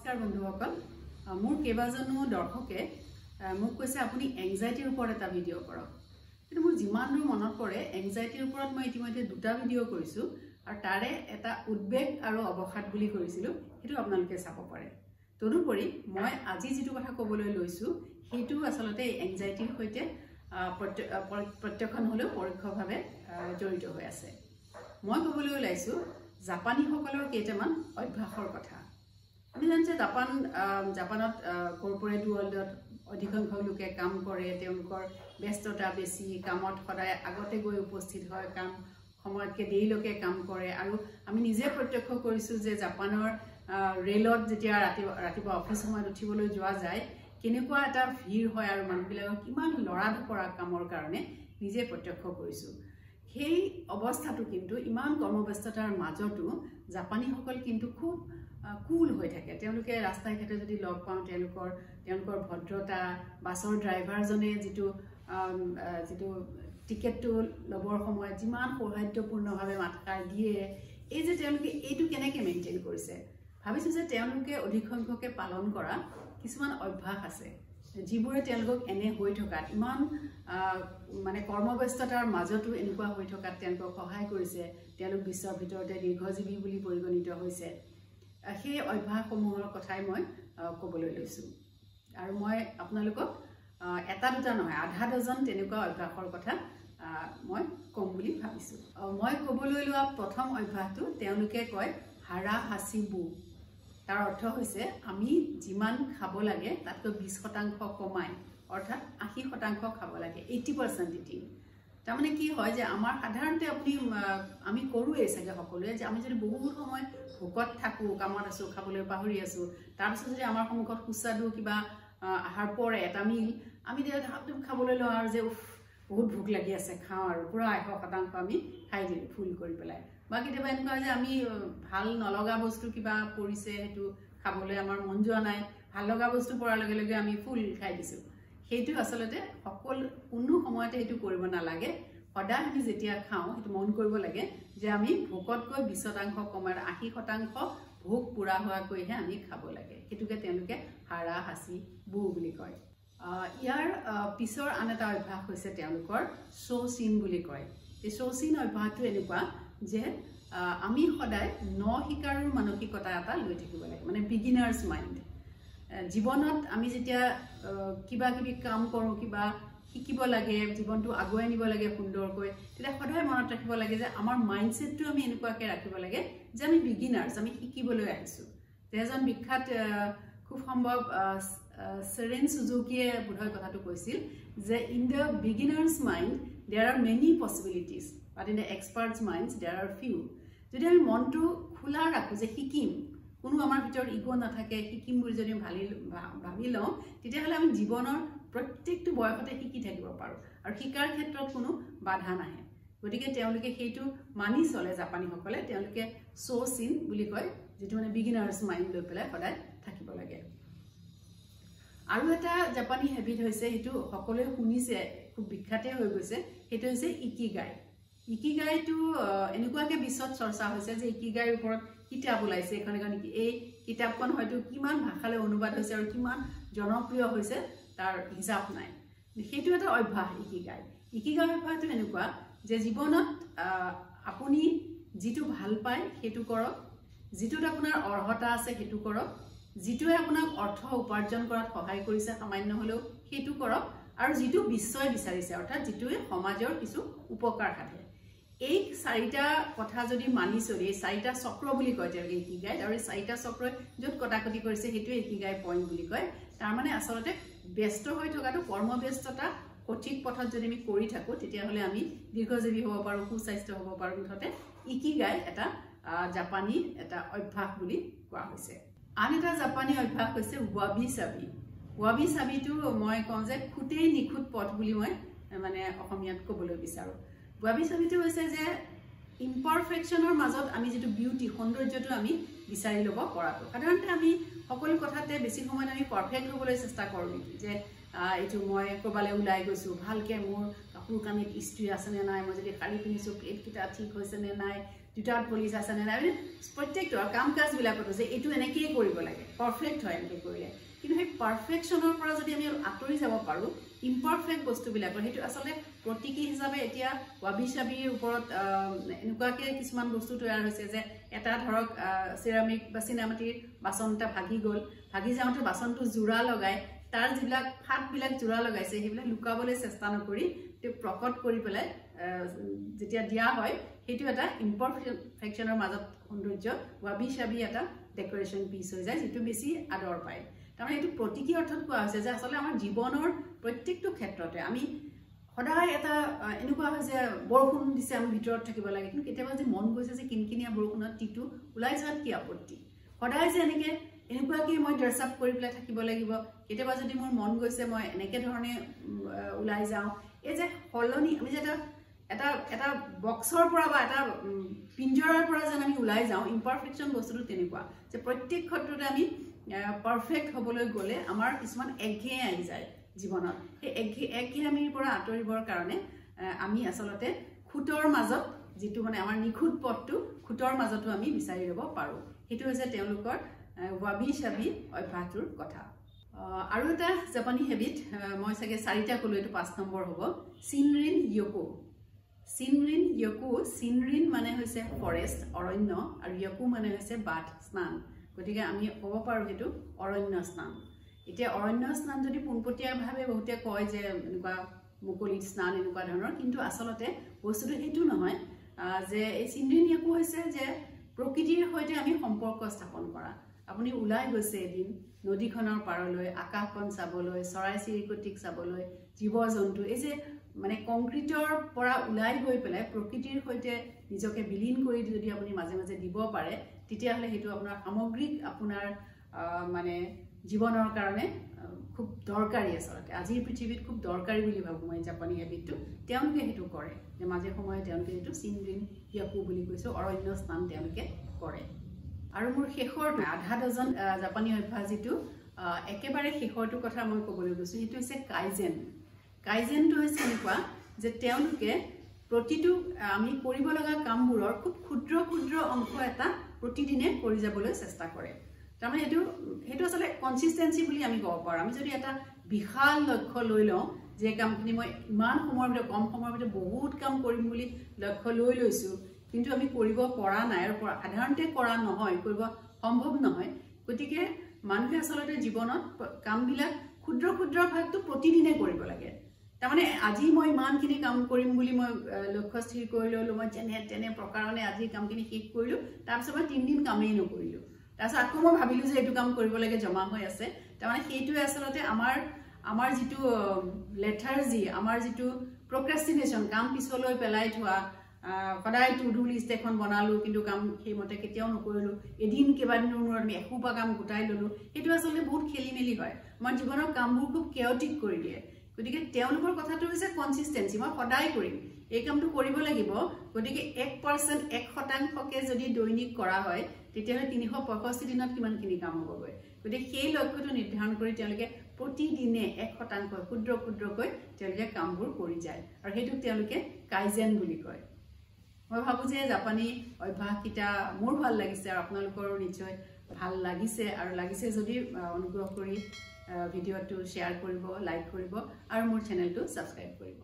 নমস্কাৰ বন্ধুসকল মোৰ কেবাজনো দৰ্শকে মোক কৈছে আপুনি এংজাইটিৰ ওপৰত এটা ভিডিঅ' কৰক কিন্তু মোৰ যিমান দূৰ মনত পৰে এংজাইটিৰ ওপৰত মই ইতিমধ্যে দুটা ভিডিঅ' কৰিছো আৰু তাৰে এটা উদ্বেগ আৰু অৱসাদ বুলি কৰিছিলো সেইটো আপোনালোকে চাব পাৰে তদুপৰি মই আজি যেটো কথা ক'বলৈ লৈছো হেতু আসলতে এংজাইটিৰ সৈতে প্ৰত্যক্ষণ হলেও পৰোক্ষভাৱে জড়িত হৈ আছে মই ক'বলৈ ওলাইছো জাপানী সকলৰ কেইটামান অভ্যাসৰ কথা আমি জানো যে জাপানত কৰ্পোৰেট ৱৰ্ল্ডত অধিকাংশ লোকে কাম কৰে তেওঁলোকৰ ব্যস্ততা বেছি কামত সদায় আগতে গৈ উপস্থিত হয় কাম সময়তকৈ দেৰিলৈকে কাম কৰে আৰু আমি নিজে প্ৰত্যক্ষ কৰিছো যে জাপানৰ ৰেলত যেতিয়া ৰাতিপুৱা অফিচ সময়ত উঠিবলৈ যোৱা যায় কেনেকুৱা এটা ভিৰ হয় আৰু মানুহবিলাকৰ কিমান লৰা ধপৰা কামৰ কাৰণে নিজে প্ৰত্যক্ষ কৰিছো সেই অৱস্থাটো কিন্তু ইমান কৰ্মব্যস্ততাৰ মাজতো জাপানীসকল কিন্তু খুব কুল হৈ থাকে তেওঁলোকে ৰাস্তাই ঘাটে যদি লগ পাওঁ তেওঁলোকৰ ভদ্ৰতা বাছৰ ড্ৰাইভাৰজনে যিটো টিকেটটো লবৰ সময়ত যিমান সৌহাৰ্দ্যপূৰ্ণভাৱে মাতষাৰ দিয়ে এই যে তেওঁলোকে এইটো কেনেকৈ মেইনটেইন কৰিছে ভাবিছো যে তেওঁলোকে অধিকসংখ্যকে পালন কৰা কিছুমান অভ্যাস আছে যিবোৰে তেওঁলোকক এনে হৈ থকাত ইমান মানে কৰ্মব্যস্ততাৰ মাজতো এনেকুৱা হৈ থকাত তেওঁলোকক সহায় কৰিছে তেওঁলোক বিশ্বৰ ভিতৰতে দীৰ্ঘজীৱী বুলি পৰিগণিত হৈছে সেই অভ্যাসসমূহৰ কথাই মই ক'বলৈ লৈছো আৰু মই আপোনালোকক এটা দুটা নহয় আধা ডজন তেনেকুৱা অভ্যাসৰ কথা মই ক'ম বুলি ভাবিছো মই ক'বলৈ লোৱা প্ৰথম অভ্যাসটো তেওঁলোকে কয় হাৰা হাসি বু তাৰ অৰ্থ হৈছে আমি যিমান খাব লাগে তাতকৈ 20% কমাই অৰ্থাৎ 80% খাব লাগে 80% ইটিং তাৰমানে কি হয় যে আমাৰ সাধাৰণতে আমি কৰোৱে চাগে সকলোৱে যে আমি যদি বহুত সময় ভোকত থাকো কামত আছো খাবলৈ পাহৰি আছো তাৰ পিছত যদি আমাৰ সন্মুখত সুস্বাদু কিবা আহাৰ পৰে এটা মিল আমি খাবলৈ লওঁ আৰু যে বহুত ভোক লাগি আছে খাওঁ আৰু পুৰা 100% আমি খাই দিলো ফুল কৰি পেলাই বা কেতিয়াবা এনেকুৱা যে আমি ভাল নলগা বস্তু কিবা পৰিছে হেতু খাবলৈ আমাৰ মন যোৱা নাই ভাল লগা বস্তু পৰাৰ লগে লগে আমি ফুল খাই দিছো হেতু আসলতে কোনো সময়তে হেতু কৰিব নালাগে সদায় আমি যেতিয়া খাওঁ হেতু মন কৰিব লাগে যে আমি ভোকতকৈ 20% কমাৰ 80% ভোক পুৰা হোৱাকৈহে আমি খাব লাগে হেতুকে তেওঁলোকে হাৰা হাসি বু বুলি কয় ইয়াৰ পিছৰ আন এটা অভ্যাস হৈছে তেওঁলোকৰ শৌচিন বুলি কয় এই শৌচিন অভ্যাসটো এনেকুৱা যে আমি সদায় শিকাৰুৰ মানসিকতা এটা লৈ থাকিব লাগে মানে বিগিনাৰ্ছ মাইণ্ড জীৱনত আমি যেতিয়া কিবা কিবি কাম কৰোঁ কিবা শিকিব লাগে জীৱনটো আগুৱাই নিব লাগে সুন্দৰকৈ তেতিয়া সদায় মনত ৰাখিব লাগে যে আমাৰ মাইণ্ডছেটটো আমি এনেকুৱাকৈ ৰাখিব লাগে যে আমি বিগিনাৰ্ছ আমি শিকিবলৈ আহিছোঁ এজন বিখ্যাত খুব সম্ভৱ সেৰেন সুজুকিয়ে বোধহয় কথাটো কৈছিল যে in the beginner's mind there are many possibilities but in the expert's minds there are few যদি আমি মনটো খোলা ৰাখোঁ যে শিকিম কোনো আমাৰ ভিতৰত ইগ' নাথাকে শিকিম বুলি যদি ভাবি লওঁ তেতিয়াহ'লে আমি জীৱনৰ প্ৰত্যেকটো বয়সতে শিকি থাকিব পাৰোঁ আৰু শিকাৰ ক্ষেত্ৰত কোনো বাধা নাহে গতিকে তেওঁলোকে সেইটো মানি চলে জাপানীসকলে তেওঁলোকে শৌচিন বুলি কয় যিটো মানে বিগিনাৰ্ছ মাইণ্ড লৈ পেলাই সদায় থাকিব লাগে আৰু এটা জাপানী হেবিট হৈছে সেইটো সকলোৱে শুনিছে খুব বিখ্যাতে হৈ গৈছে সেইটো হৈছে ইকিগাইটো এনেকুৱাকৈ বিশ্বত চৰ্চা হৈছে যে ইকিগাইৰ ওপৰত কিতাপ ওলাইছে এখন এই কিতাপখন হয়তো কিমান ভাষালৈ অনুবাদ হৈছে আৰু কিমান জনপ্ৰিয় হৈছে তাৰ হিচাপ নাই সেইটো এটা অভ্যাস ইকিগাই অভ্যাসটো এনেকুৱা যে জীৱনত আপুনি যিটো ভাল পায় সেইটো কৰক যিটোত আপোনাৰ অৰ্হতা আছে সেইটো কৰক যিটোৱে আপোনাক অৰ্থ উপাৰ্জন কৰাত সহায় কৰিছে সামান্য হ'লেও সেইটো কৰক আৰু যিটো বিশ্বই বিচাৰিছে অৰ্থাৎ যিটোৱে সমাজৰ কিছু উপকাৰ সাধে এই চাৰিটা কথা যদি মানি চলি এই চাৰিটা চক্ৰ বুলি কয় তেওঁলোকে ইকিগাই আৰু এই চাৰিটা চক্ৰই য'ত কটাকটি কৰিছে সেইটোৱে ইকিগাই পইণ্ট বুলি কয় তাৰমানে আচলতে ব্যস্ত হৈ থকাটো কৰ্মব্যস্ততা সঠিক পথত যদি আমি কৰি থাকোঁ তেতিয়াহ'লে আমি দীৰ্ঘজীৱী হ'ব পাৰোঁ সুস্বাস্থ্য হ'ব পাৰোঁ মুঠতে ইকিগাই এটা জাপানী এটা অভ্যাস বুলি কোৱা হৈছে আন এটা জাপানী অভ্যাস হৈছে ৱাবি চাবিটো মই কওঁ যে খুটেই নিখুঁত পথ বুলি মই মানে অসমীয়াত ক'বলৈ বিচাৰোঁ ৱাবি চাবিটো হৈছে যে ইমপাৰফেকশ্যনৰ মাজত আমি যিটো বিউটি সৌন্দৰ্যটো আমি বিচাৰি ল'ব পৰাটো সাধাৰণতে আমি সকলো কথাতে বেছি সময়ত আমি পাৰফেক্ট হ'বলৈ চেষ্টা কৰোঁ নেকি যে এইটো মই ক'ৰবালৈ ওলাই গৈছোঁ ভালকৈ মোৰ কাপোৰ কানিত ইস্ত্ৰি আছেনে নাই মই যদি শাৰী পিন্ধিছোঁ প্লেটকেইটা ঠিক হৈছেনে নাই দুটাত পুলিচ আছে নে নাই প্ৰত্যেকটো কাম কাজবিলাকতো যে এইটো এনেকেই কৰিব লাগে পাৰফেক্ট হয় এনেকৈ কৰিলে কিন্তু সেই পাৰফেকশ্যনৰ পৰা যদি আমি আঁতৰি যাব পাৰোঁ ইম্পাৰফেক্ট বস্তুবিলাকৰ সেইটো আচলতে প্ৰতীকী হিচাপে এতিয়া ৱাবি চাবিৰ ওপৰত এনেকুৱাকৈ কিছুমান বস্তু তৈয়াৰ হৈছে যে এটা ধৰক চিৰামিক বা চিনামাটিৰ বাচন এটা ভাগি গ'ল ভাগি যাওঁতে বাচনটো জোৰা লগাই তাৰ যিবিলাক ফাটবিলাক জোৰা লগাইছে সেইবিলাক লুকাবলৈ চেষ্টা নকৰি তেওঁ প্ৰকট কৰি পেলাই যেতিয়া দিয়া হয় সেইটো এটা ইম্পাৰফেকশ্যনৰ মাজত সৌন্দৰ্য ৱাবি চাবি এটা ডেকৰেশ্যন পিচ হৈ যায় যিটো বেছি আদৰ পায় তাৰমানে এইটো প্ৰতীকী অৰ্থত কোৱা হৈছে যে আচলতে আমাৰ জীৱনৰ প্ৰত্যেকটো ক্ষেত্ৰতে আমি সদায় এটা এনেকুৱা হয় যে বৰষুণ দিছে আমি ভিতৰত থাকিব লাগে কিন্তু কেতিয়াবা যে মন গৈছে যে কিনকিনীয়া বৰষুণত টিটো ওলাই যোৱাত কি আপত্তি সদায় যে এনেকুৱাকৈ মই ড্ৰেছ আপ কৰি পেলাই থাকিব লাগিব কেতিয়াবা যদি মোৰ মন গৈছে মই এনেকৈ ধৰণে ওলাই যাওঁ এই যে সলনি আমি যে এটা বক্সৰ পৰা বা এটা পিঞ্জৰাৰ পৰা যেন আমি ওলাই যাওঁ ইম্পাৰফেকশ্যন বস্তুটো তেনেকুৱা যে প্ৰত্যেক ক্ষেত্ৰতে আমি পাৰফেক্ট হ'বলৈ গ'লে আমাৰ কিছুমান একঘেয়ে আহি যায় জীৱনত সেই একঘেয়ামিৰ পৰা আঁতৰিবৰ কাৰণে আমি আচলতে খুঁটৰ মাজত যিটো মানে আমাৰ নিখুঁত পথটো খুঁটৰ মাজতো আমি বিচাৰি ল'ব পাৰোঁ সেইটো হৈছে তেওঁলোকৰ ৱাবি চাবি অভ্যাসটোৰ কথা আৰু এটা জাপানী হেবিট মই চাগে 4টা ক'লোঁ এইটো 5 নম্বৰ হ'ব চিনৰিন য়কো চিনৰিন মানে হৈছে ফৰেষ্ট অৰণ্য আৰু য়কো মানে হৈছে বাথ স্নান গতিকে আমি ক'ব পাৰোঁ সেইটো অৰণ্য স্নান এতিয়া অৰণ্য স্নান যদি পোনপটীয়াভাৱে বহুতে কয় যে এনেকুৱা মুকলিত স্নান এনেকুৱা ধৰণৰ কিন্তু আচলতে বস্তুটো সেইটো নহয় যে এই চিনৰিন য়কো হৈছে যে প্ৰকৃতিৰ সৈতে আমি সম্পৰ্ক স্থাপন কৰা আপুনি ওলাই গৈছে এদিন নদীখনৰ পাৰলৈ আকাশখন চাবলৈ চৰাই চিৰিকটিক চাবলৈ জীৱ জন্তু এই যে মানে কংক্ৰিটৰ পৰা ওলাই গৈ পেলাই প্ৰকৃতিৰ সৈতে নিজকে বিলীন কৰি যদি আপুনি মাজে মাজে দিব পাৰে তেতিয়াহ'লে সেইটো আপোনাৰ সামগ্ৰিক আপোনাৰ মানে জীৱনৰ কাৰণে খুব দৰকাৰী আচলতে আজিৰ পৃথিৱীত খুব দৰকাৰী বুলি ভাবোঁ মই জাপানী হেবিটটো তেওঁলোকে সেইটো কৰে যে মাজে সময়ে তেওঁলোকে সেইটো চিনৰিন য়কো বুলি কৈছোঁ অৰণ্য স্নান তেওঁলোকে কৰে আৰু মোৰ শেষৰটো আধা ডজন জাপানী অভ্যাস যিটো একেবাৰে শেষৰটো কথা মই ক'বলৈ গৈছোঁ সেইটো হৈছে কাইজেনটো হৈছে এনেকুৱা যে তেওঁলোকে প্ৰতিটো আমি কৰিব লগা কামবোৰৰ খুব ক্ষুদ্ৰ অংশ এটা প্ৰতিদিনে কৰি যাবলৈ চেষ্টা কৰে তাৰমানে সেইটো আচলতে কনচিষ্টেঞ্চি বুলি আমি ক'ব পাৰোঁ আমি যদি এটা বিশাল লক্ষ্য লৈ লওঁ যে কামখিনি মই ইমান সময়ৰ ভিতৰত কম সময়ৰ ভিতৰত বহুত কাম কৰিম বুলি লক্ষ্য লৈ লৈছোঁ কিন্তু আমি কৰিব পৰা নাই আৰু সাধাৰণতে কৰা নহয় কৰিব সম্ভৱ নহয় গতিকে মানুহে আচলতে জীৱনত কামবিলাক ক্ষুদ্ৰ ভাগটো প্ৰতিদিনে কৰিব লাগে তাৰমানে আজি মই ইমানখিনি কাম কৰিম বুলি মই লক্ষ্য স্থিৰ কৰি ল'লোঁ মই তেনে প্ৰকাৰণে আজি কামখিনি শেষ কৰিলোঁ তাৰপিছত মই 3 দিন কামেই নকৰিলোঁ তাৰপিছত আকৌ মই ভাবিলোঁ যে এইটো কাম কৰিব লাগে জমা হৈ আছে তাৰমানে সেইটোৱে আচলতে আমাৰ যিটো লেথাৰ্জি আমাৰ যিটো প্ৰক্ৰেষ্টিনেশ্যন কাম পিছলৈ পেলাই থোৱা সদায় টু ডু লিষ্ট এখন বনালোঁ কিন্তু কাম সেইমতে কেতিয়াও নকৰিলোঁ এদিন কেইবাদিনৰ মূৰত আমি এসোপা কাম গোটাই ল'লোঁ সেইটো আচলতে বহুত খেলি মেলি হয় আমাৰ জীৱনৰ কামবোৰ খুব কেঅটিক কৰি দিয়ে গতিকে তেওঁলোকৰ কথাটো হৈছে কনচিষ্টেঞ্চি মই সদায় কৰিম এই কামটো কৰিব লাগিব গতিকে 1% যদি দৈনিক কৰা হয় তেতিয়াহ'লে 365 দিনত কিমানখিনি কাম হ'বগৈ গতিকে সেই লক্ষ্যটো নিৰ্ধাৰণ কৰি তেওঁলোকে প্ৰতিদিনে 1% ক্ষুদ্ৰকৈ তেওঁলোকে কামবোৰ কৰি যায় আৰু সেইটোক তেওঁলোকে কাইজেন বুলি কয় মই ভাবোঁ যে জাপানী অভ্যাসকেইটা মোৰ ভাল লাগিছে আৰু আপোনালোকৰো নিশ্চয় ভাল লাগিছে আৰু লাগিছে যদি অনুগ্ৰহ কৰি ভিডিঅ'টো শ্বেয়াৰ কৰিব লাইক কৰিব আৰু মোৰ চেনেলটো ছাবস্ক্ৰাইব কৰিব